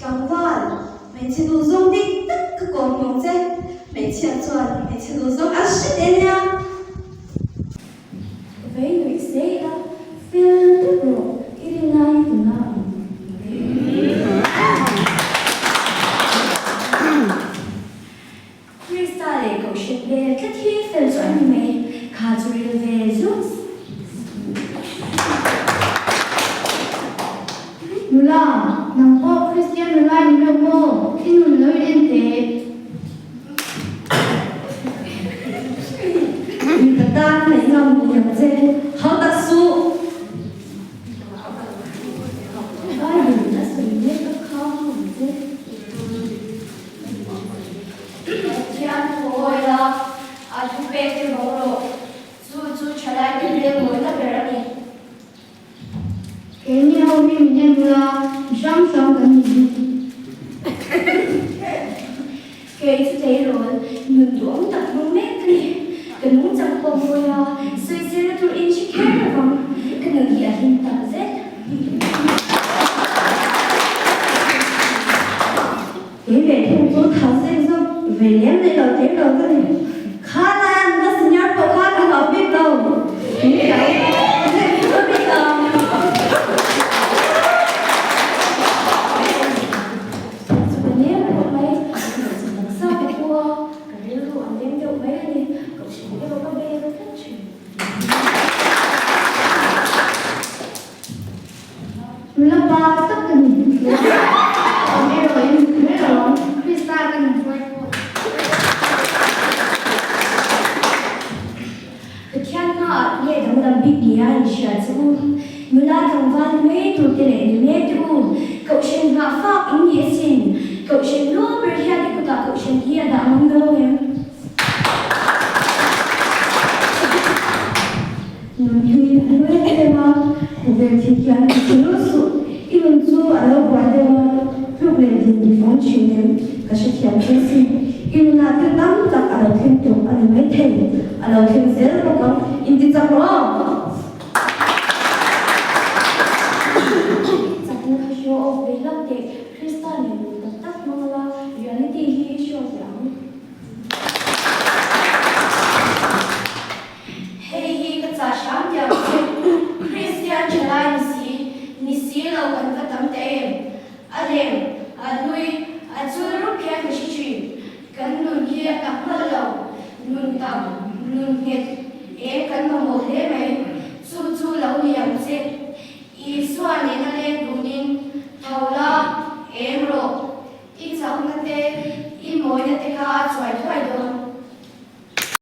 Trong vòn mấy chị đủ dùng đi tất cả con nhung dê mấy chị chuẩn mấy chị đủ dùng ác shit đến nha Với người dễ đó phiên tức lộ ý đi ngay từ nào Freestyle cầu sinh về các thi phiên cho anh mê khá chú rìu về giúp Lula, nang po Christian Lula ni mo, kinun lo idente. Mình ta này ngầm của nhầm dê họ ta su ai đừng đã xử lý các khó của dê Tiyan thôi là chú bé thì bảo rồi chú trở lại đi lên mới là bé ra đi Cái ni hau ni mình Lula, sang sang kan ni. cái thứ thế rồi mình đuổi tập mông mét đi cái muốn chẳng có môi suy suy ra tôi in chiếc hết rồi không cái người gì ở hiện tại rét Cái về thông số thảo sinh xong, về lém đây đầu thế đầu cái này. Khá là nó sinh nhật của khá là học biết đâu. Cái này không biết đâu. rồi nếu mà có mấy làm sao phải qua cái lưu anh đem được mấy anh đi cậu chỉ biết đâu có bê nó thất truyền Lula ba tất cả mình. Còn đây rồi em biết rồi, Krista kan mình quay qua. cái thiên hạ nghe thằng làm bị đi anh sợ chú người ta thằng văn mấy tuổi cái này nghe chú cậu sinh hạ pháp ý nghĩa xin cậu sinh luôn bởi hiện thì cô ta cậu sinh kia đã mong đâu em Nung hui hui tema, về thì kian thì nó su, even su ở đâu qua đâu, problem thì đi phong chuyện em, cái sự thiệt cái gì, even là cái tâm chắc ở đâu thêm chỗ, ở đâu mấy thế, ở đâu thêm dễ đâu con, in đi chắc rồi. Satu show of film de Krista ni tetap mengelola reality show yang hey hi cái giá sáng giờ Christian trở lại ni xí lâu gần cái tấm tem em nuôi chú lúc kia cái chuyện cần nuôi kia tập mất lâu nuôi tập nuôi nghiệp em cần mà một thế mày chú lâu nhiều chứ ý xoa nên là lên đủ nên thầu la em rồi ý sống cái thế ý mỗi cái thế cả xoay thoải